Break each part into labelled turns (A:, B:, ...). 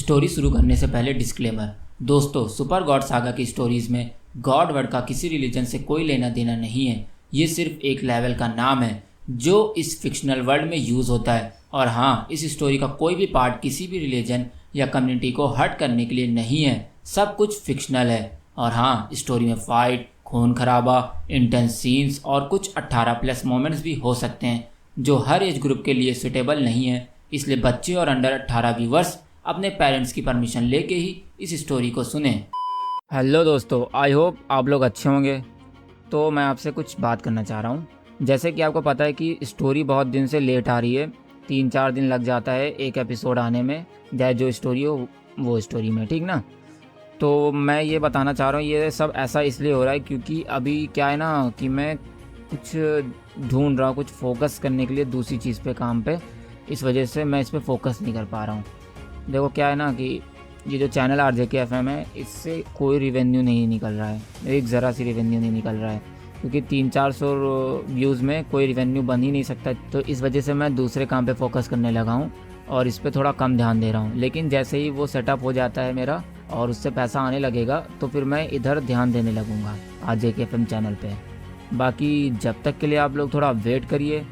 A: Story शुरू करने से पहले डिस्क्लेमर। दोस्तों, सुपर गॉड सागा की स्टोरीज़ में गॉड वर्ड का किसी रिलीजन से कोई लेना देना नहीं है। ये सिर्फ एक लेवल का नाम है जो इस फिक्शनल वर्ल्ड में यूज़ होता है। और हाँ, इस स्टोरी का कोई भी पार्ट किसी भी रिलीजन या कम्युनिटी को हर्ट करने के लिए नहीं है। सब कुछ फिक्शनल है। और हाँ, स्टोरी में फाइट, खून खराबा, इंटेंस सीन्स और कुछ 18+ मोमेंट्स भी हो सकते हैं जो हर एज ग्रुप के लिए सुटेबल नहीं है। इसलिए बच्चे और अंडर 18 व्यूवर्स अपने पेरेंट्स की परमिशन लेके ही इस स्टोरी को सुने।
B: हेलो दोस्तों, आई होप आप लोग अच्छे होंगे। तो मैं आपसे कुछ बात करना चाह रहा हूँ। जैसे कि आपको पता है कि स्टोरी बहुत दिन से लेट आ रही है, 3-4 दिन लग जाता है एक एपिसोड आने में, चाहे जो स्टोरी हो वो स्टोरी में, ठीक ना। तो मैं ये बताना चाह रहा हूँ, ये सब ऐसा इसलिए हो रहा है क्योंकि अभी क्या है ना कि मैं कुछ ढूंढ रहा हूँ, कुछ फोकस करने के लिए दूसरी चीज़ पे, काम पे। इस वजह से मैं इस पर फोकस नहीं कर पा रहा हूँ। देखो क्या है ना कि ये जो चैनल RJK FM है, इससे कोई रिवेन्यू नहीं निकल रहा है, एक ज़रा सी रिवेन्यू नहीं निकल रहा है, क्योंकि 300-400 व्यूज़ में कोई रिवेन्यू बन ही नहीं सकता। तो इस वजह से मैं दूसरे काम पे फोकस करने लगा हूँ और इस पे थोड़ा कम ध्यान दे रहा हूँ। लेकिन जैसे ही वो सेटअप हो जाता है मेरा और उससे पैसा आने लगेगा तो फिर मैं इधर ध्यान देने लगूँगा RJK FM चैनल पे। बाकी जब तक के लिए आप लोग थोड़ा वेट करिए।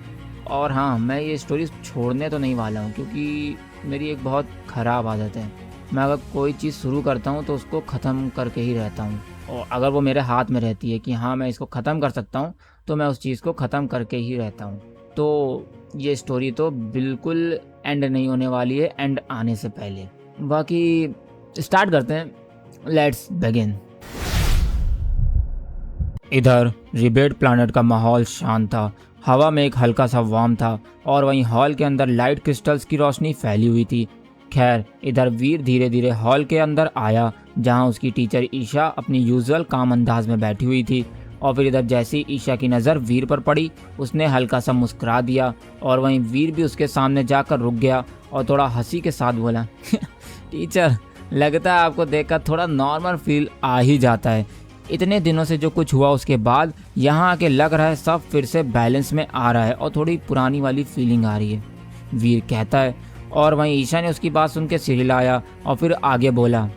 B: और हाँ, मैं ये स्टोरी छोड़ने तो नहीं वाला हूँ, क्योंकि मेरी एक बहुत ख़राब आदत है, मैं अगर कोई चीज़ शुरू करता हूँ तो उसको ख़त्म करके ही रहता हूँ। और अगर वो मेरे हाथ में रहती है कि हाँ मैं इसको ख़त्म कर सकता हूँ, तो मैं उस चीज़ को ख़त्म करके ही रहता हूँ। तो ये स्टोरी तो बिल्कुल एंड नहीं होने वाली है, एंड आने से पहले। बाकी स्टार्ट करते हैं, लेट्स बिगिन। इधर रिबेट प्लैनेट का माहौल शांत था। हवा में एक हल्का सा वार्म था और वहीं हॉल के अंदर लाइट क्रिस्टल्स की रोशनी फैली हुई थी। खैर, इधर वीर धीरे धीरे हॉल के अंदर आया, जहां उसकी टीचर ईशा अपनी यूजुअल काम अंदाज में बैठी हुई थी। और फिर इधर जैसे ही ईशा की नज़र वीर पर पड़ी, उसने हल्का सा मुस्कुरा दिया और वहीं वीर भी उसके सामने जाकर रुक गया और थोड़ा हंसी के साथ बोला टीचर, लगता है आपको देखकर थोड़ा नॉर्मल फील आ ही जाता है। इतने दिनों से जो कुछ हुआ उसके बाद यहाँ आके लग रहा है सब फिर से बैलेंस में आ रहा है और थोड़ी पुरानी वाली फीलिंग आ रही है, वीर कहता है। और वहीं ईशा ने उसकी बात सुन के सिर हिलाया और फिर आगे बोला,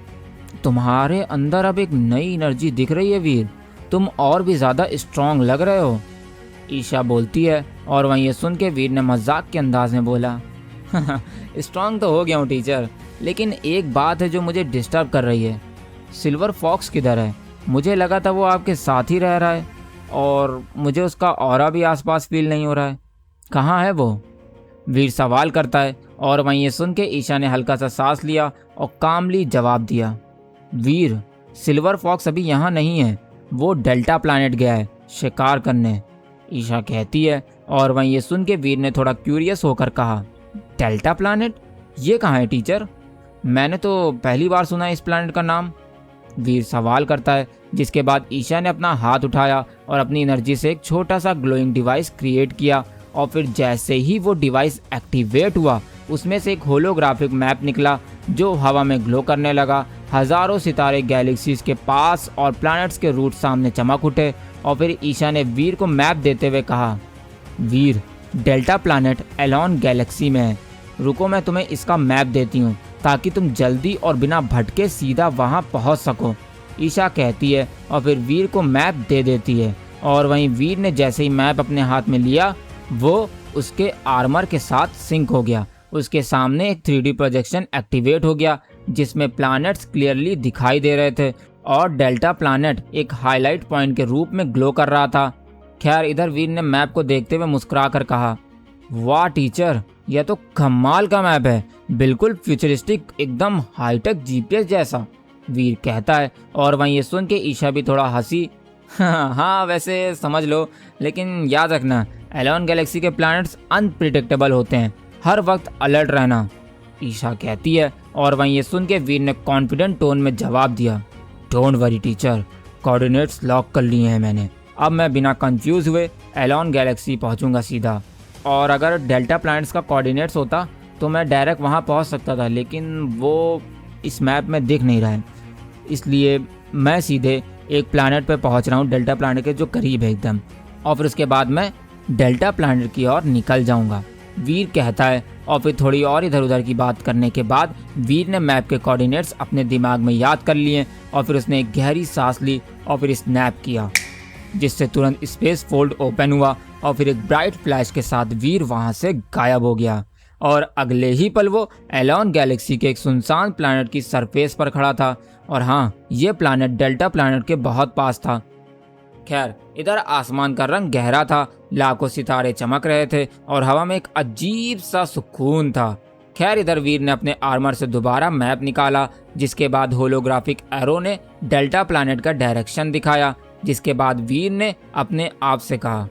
B: तुम्हारे अंदर अब एक नई एनर्जी दिख रही है वीर, तुम और भी ज़्यादा स्ट्रांग लग रहे हो, ईशा बोलती है। और वहीं ये सुन के वीर ने मजाक के अंदाज में बोला, स्ट्रांग तो हो गया हूँ टीचर, लेकिन एक बात है जो मुझे डिस्टर्ब कर रही है, सिल्वर फॉक्स किधर है? मुझे लगा था वो आपके साथ ही रह रहा है और मुझे उसका ऑरा भी आसपास फील नहीं हो रहा है, कहाँ है वो? वीर सवाल करता है। और वहीं ये सुन के ईशा ने हल्का सा सांस लिया और कामली जवाब दिया, वीर, सिल्वर फॉक्स अभी यहाँ नहीं है, वो डेल्टा प्लैनेट गया है शिकार करने, ईशा कहती है। और वहीं ये सुन के वीर ने थोड़ा क्यूरियस होकर कहा, डेल्टा प्लैनेट? ये कहाँ है टीचर? मैंने तो पहली बार सुना है इस प्लैनेट का नाम, वीर सवाल करता है। जिसके बाद ईशा ने अपना हाथ उठाया और अपनी एनर्जी से एक छोटा सा ग्लोइंग डिवाइस क्रिएट किया। और फिर जैसे ही वो डिवाइस एक्टिवेट हुआ, उसमें से एक होलोग्राफिक मैप निकला जो हवा में ग्लो करने लगा। हजारों सितारे गैलेक्सीज के पास और प्लैनेट्स के रूट सामने चमक उठे। और फिर ईशा ने वीर को मैप देते हुए कहा, वीर, डेल्टा प्लैनेट एलॉन गैलेक्सी में है, रुको मैं तुम्हें इसका मैप देती हूँ ताकि तुम जल्दी और बिना भटके सीधा वहाँ पहुँच सको, ईशा कहती है। और फिर वीर को मैप दे देती है। और वहीं वीर ने जैसे ही मैप अपने हाथ में लिया, वो उसके आर्मर के साथ सिंक हो गया। उसके सामने एक 3D प्रोजेक्शन एक्टिवेट हो गया जिसमें प्लैनेट्स क्लियरली दिखाई दे रहे थे और डेल्टा प्लैनेट एक हाईलाइट पॉइंट के रूप में ग्लो कर रहा था। खैर, इधर वीर ने मैप को देखते हुए मुस्कुरा कर कहा, वाह टीचर, यह तो कमाल का मैप है, बिल्कुल फ्यूचरिस्टिक, एकदम हाईटेक GPS जैसा, वीर कहता है। और वहीं ये सुन के ईशा भी थोड़ा हंसी, हाँ वैसे समझ लो, लेकिन याद रखना एलॉन गैलेक्सी के प्लैनेट्स अनप्रिडिक्टेबल होते हैं, हर वक्त अलर्ट रहना, ईशा कहती है। और वहीं ये सुन के वीर ने कॉन्फिडेंट टोन में जवाब दिया, don't worry teacher, coordinates lock कर लिए हैं मैंने, अब मैं बिना कंफ्यूज हुए एलॉन गैलेक्सी पहुंचूंगा सीधा। और अगर डेल्टा प्लैनेट्स का कोऑर्डिनेट्स होता तो मैं डायरेक्ट वहां पहुंच सकता था, लेकिन वो इस मैप में दिख नहीं रहा है, इसलिए मैं सीधे एक प्लैनेट पे पहुंच रहा हूं, डेल्टा प्लैनेट के जो करीब है एकदम। और फिर उसके बाद मैं डेल्टा प्लैनेट की ओर निकल जाऊंगा। वीर कहता है। और फिर थोड़ी और इधर उधर की बात करने के बाद वीर ने मैप के कोऑर्डिनेट्स अपने दिमाग में याद कर लिए और फिर उसने एक गहरी सांस ली और फिर स्नैप किया, जिससे तुरंत स्पेस फोल्ड ओपन हुआ और फिर एक ब्राइट फ्लैश के साथ वीर वहां से गायब हो गया। और अगले ही पल वो एलॉन गैलेक्सी के एक सुनसान प्लैनेट की सरफेस पर खड़ा था। और हाँ, ये प्लैनेट डेल्टा प्लैनेट के बहुत पास था। खैर, इधर आसमान का रंग गहरा था, लाखों सितारे चमक रहे थे और हवा में एक अजीब सा सुकून था। खैर, इधर वीर ने अपने आर्मर से दोबारा मैप निकाला, जिसके बाद होलोग्राफिक एरो ने डेल्टा प्लैनेट का डायरेक्शन दिखाया। जिसके बाद वीर ने अपने आप से कहा,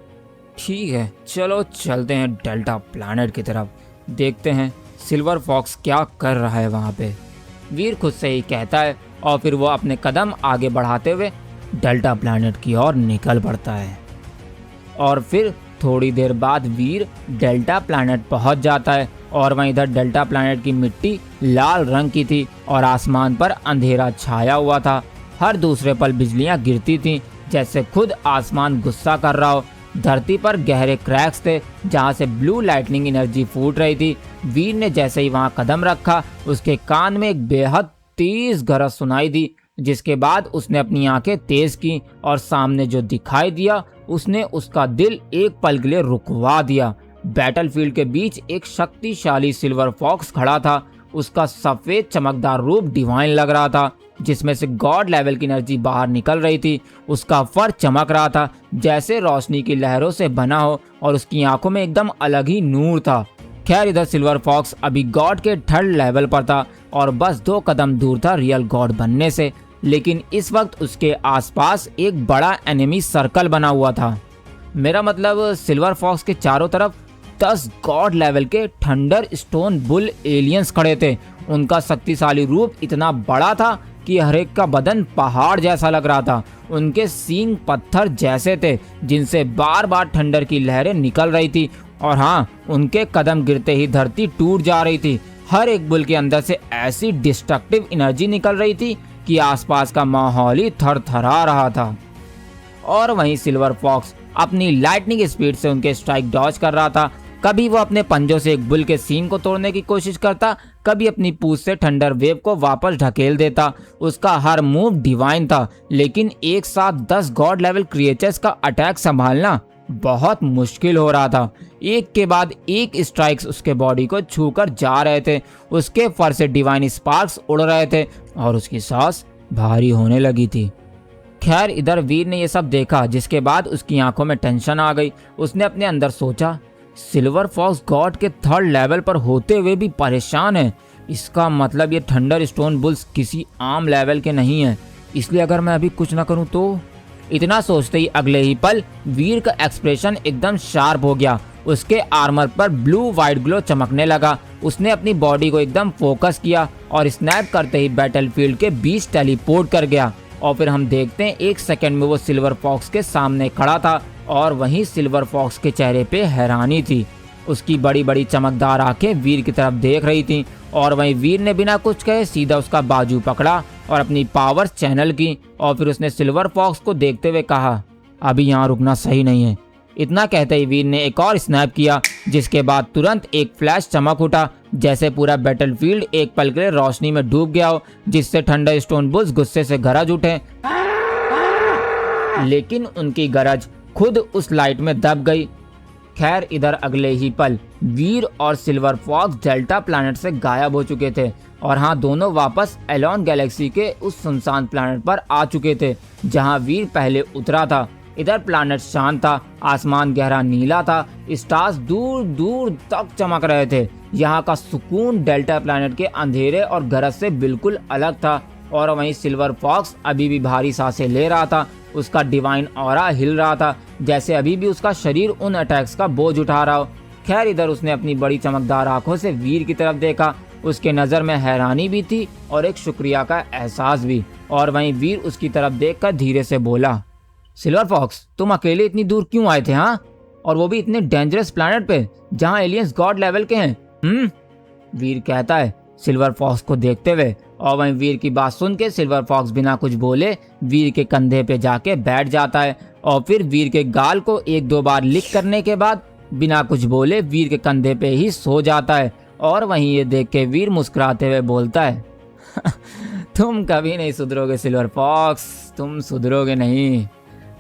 B: ठीक है, चलो चलते हैं डेल्टा प्लैनेट की तरफ, देखते हैं सिल्वर फॉक्स क्या कर रहा है वहाँ पे। वीर खुद से ही कहता है और फिर वो अपने कदम आगे बढ़ाते हुए डेल्टा प्लैनेट की ओर निकल पड़ता है। और फिर थोड़ी देर बाद वीर डेल्टा प्लैनेट पहुंच जाता है और वहीं इधर डेल्टा प्लैनेट की मिट्टी लाल रंग की थी और आसमान पर अंधेरा छाया हुआ था। हर दूसरे पल बिजलियां गिरती थीं, जैसे खुद आसमान गुस्सा कर रहा हो। धरती पर गहरे क्रैक्स थे जहां से ब्लू लाइटनिंग एनर्जी फूट रही थी। वीर ने जैसे ही वहां कदम रखा, उसके कान में एक बेहद तेज गरज सुनाई दी, जिसके बाद उसने अपनी आंखें तेज की और सामने जो दिखाई दिया उसने उसका दिल एक पल के लिए रुकवा दिया। बैटलफील्ड के बीच एक शक्तिशाली सिल्वर फॉक्स खड़ा था। उसका सफेद चमकदार रूप डिवाइन लग रहा था, जिसमें से गॉड लेवल की एनर्जी बाहर निकल रही थी। उसका फर चमक रहा था जैसे रोशनी की लहरों से बना हो और उसकी आंखों में एकदम अलग ही नूर था। खैर, इधर सिल्वर फॉक्स अभी गॉड के 3rd लेवल पर था और बस 2 कदम दूर था रियल गॉड बनने से। लेकिन इस वक्त उसके आसपास एक बड़ा एनिमी सर्कल बना हुआ था। मेरा मतलब सिल्वर फॉक्स के चारों तरफ 10 गॉड लेवल के थंडर स्टोन बुल एलियंस खड़े थे। उनका शक्तिशाली रूप इतना बड़ा था कि हर एक का बदन पहाड़ जैसा लग रहा था। उनके सींग पत्थर जैसे थे, जिनसे बार बार थंडर की लहरें निकल रही थी। और हाँ, उनके कदम गिरते ही धरती टूट जा रही थी। हर एक बुल के अंदर से ऐसी डिस्ट्रक्टिव एनर्जी निकल रही थी कि आसपास का माहौल ही थरथरा रहा था। और वहीं सिल्वर फॉक्स अपनी लाइटनिंग स्पीड से उनके स्ट्राइक डॉज कर रहा था। कभी वो अपने पंजों से एक बुल के सींग को तोड़ने की कोशिश करता, कभी अपनी पूंछ से थंडर वेव को वापस ढकेल देता। उसका हर मूव डिवाइन था, लेकिन एक साथ 10 गॉड लेवल क्रिएचर्स का अटैक संभालना बहुत मुश्किल हो रहा था। एक के बाद एक स्ट्राइक्स उसके बॉडी को छूकर जा रहे थे। उसके फर से डिवाइन स्पार्क्स उड़ रहे थे और उसकी सांस भारी होने लगी थी। खैर, इधर वीर ने ये सब देखा, जिसके बाद उसकी आंखों में टेंशन आ गई। उसने अपने अंदर सोचा, सिल्वर फॉक्स गॉड के 3rd लेवल पर होते हुए भी परेशान है। इसका मतलब ये थंडर स्टोन बुल्स किसी आम लेवल के नहीं है, इसलिए अगर मैं अभी कुछ ना करूं तो। इतना सोचते ही अगले ही पल वीर का एक्सप्रेशन एकदम शार्प हो गया। उसके आर्मर पर ब्लू वाइट ग्लो चमकने लगा। उसने अपनी बॉडी को एकदम फोकस किया और स्नैप करते ही बैटलफील्ड के बीच टेलीपोर्ट कर गया। और फिर हम देखते हैं 1 सेकंड में वो सिल्वर फॉक्स के सामने खड़ा था और वहीं सिल्वर फॉक्स के चेहरे पे हैरानी थी। उसकी बड़ी बड़ी चमकदार आंखें वीर की तरफ देख रही थीं और वहीं वीर ने बिना कुछ कहे सीधा उसका बाजू पकड़ा और अपनी पावर्स चैनल की। और फिर उसने सिल्वर फॉक्स को देखते हुए कहा, अभी यहाँ रुकना सही नहीं है। इतना कहते ही वीर ने एक और स्नैप किया, जिसके बाद तुरंत एक फ्लैश चमक उठा, जैसे पूरा बैटलफील्ड एक पल के लिए रोशनी में डूब गया हो, जिससे थंडर स्टोन बुल्स गुस्से से गरज उठे। लेकिन उनकी गरज खुद उस लाइट में दब गई। खैर, इधर अगले ही पल वीर और सिल्वर फॉक्स डेल्टा प्लैनेट से गायब हो चुके थे। और हाँ, दोनों वापस एलॉन गैलेक्सी के उस सुनसान प्लैनेट पर आ चुके थे जहां वीर पहले उतरा था। इधर प्लैनेट शांत था, आसमान गहरा नीला था, स्टार्स दूर दूर तक चमक रहे थे। यहाँ का सुकून डेल्टा प्लैनेट के अंधेरे और गरज से बिल्कुल अलग था। और वहीं सिल्वर फॉक्स अभी भी भारी सांसें ले रहा था। उसका डिवाइन ऑरा हिल रहा था, जैसे अभी भी उसका शरीर उन अटैक्स का बोझ उठा रहा हो। खैर, इधर उसने अपनी बड़ी चमकदार आंखों से वीर की तरफ देखा। उसके नज़र में हैरानी भी थी और एक शुक्रिया का एहसास भी। और वहीं वीर उसकी तरफ देखकर धीरे से बोला, सिल्वर फॉक्स, तुम अकेले इतनी दूर क्यों आए थे? हाँ, और वो भी इतने डेंजरस प्लैनेट पे जहाँ एलियंस गॉड लेवल के हैं। वीर कहता है सिल्वर फॉक्स को देखते हुए। और वहीं वीर की बात सुन के सिल्वर फॉक्स बिना कुछ बोले वीर के कंधे पे जाके बैठ जाता है और फिर वीर के गाल को 1-2 बार लिक करने के बाद बिना कुछ बोले वीर के कंधे पे ही सो जाता है और वहीं ये देख के वीर मुस्कुराते हुए बोलता है तुम कभी नहीं सुधरोगे सिल्वर फॉक्स, तुम सुधरोगे नहीं।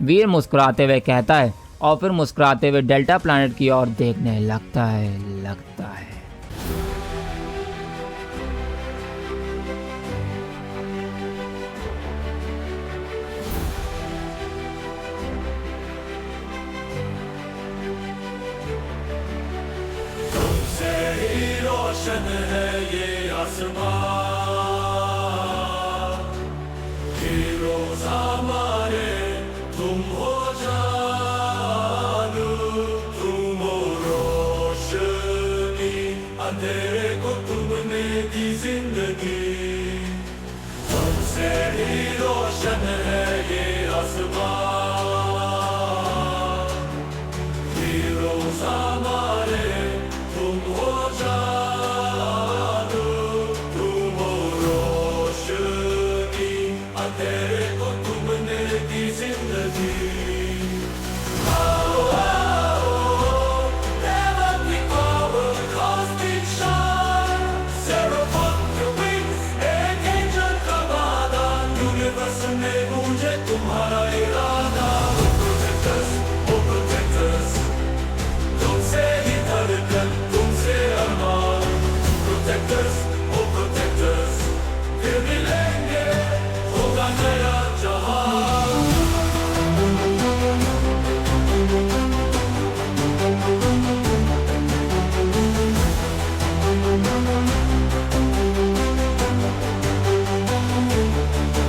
B: वीर मुस्कुराते हुए कहता है और फिर मुस्कुराते हुए डेल्टा प्लैनेट की ओर देखने लगता है।
C: रोशन है ये आसमां, हीरोज हमारे तुम हो जानू, तुम हो रोशनी, अंधेरे को तुमने दी जिंदगी। तुमसे ही रोशन है ये आसमां, हीरोज हमारे तुम हो जानू, तुम हो रोशनी, अंधेरे को तुमने दी जिंदगी। आओ आओ, heavenly power, cosmic shine, seraphim your wings, एक angel का वादा, universe में गूंजे तुम्हारा इरादा। Oh protectors, oh protectors, तुमसे ही धड़कन, तुमसे अरमान, protectors, oh protectors, फिर मिलेंगे, होगा नया जहां।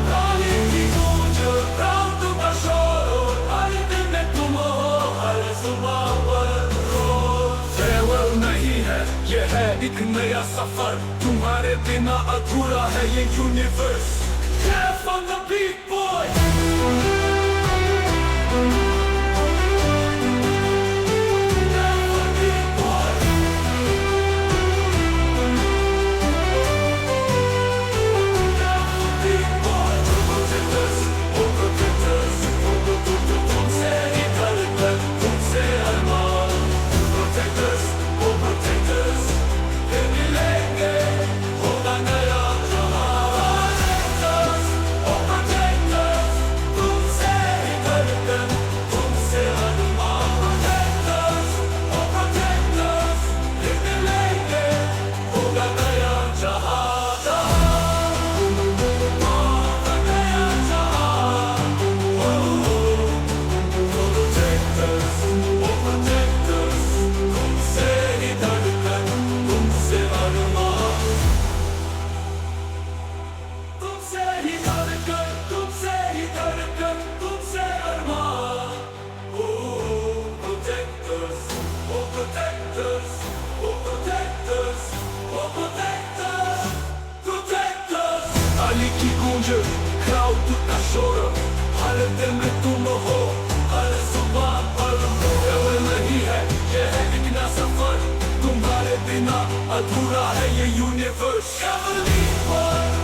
C: रानी की गूंज, प्रांत का शोर, हर दिन में तुम हो, हर सुबह पर रोज। farewell नहीं है, ये है एक नया सफर, तुम्हारे बिना अधूरा है ये universe. Yeah, from the big boy, yeah, from the big boy, yeah, from the big boy. Protectors, oh protectors, तुमसे ही धड़कन, तुमसे अरमान, protectors, oh protectors, फिर मिलेंगे, होगा नया जहां। Protectors, oh protectors, तुमसे ही धड़कन, तुमसे अरमान, protectors, oh protectors, फिर मिलेंगे, होगा नया जहां, होगा नया जहां। Protectors, oh protectors, तुमसे ही धड़कन, तुमसे अरमान, तुमसे ही धड़कन, तुमसे ही धड़कन, तुमसे अरमान। Protectors, oh protectors, oh protectors, oh protectors, protectors। Ali की गूंज, क्राउड का शोर, हर दिल में तुम हो, हर सुबह पर farewell नहीं है, ये है एक नया सफर, तुम्हारे बिना अधूरा है ये यूनिवर्स। Heavenly One,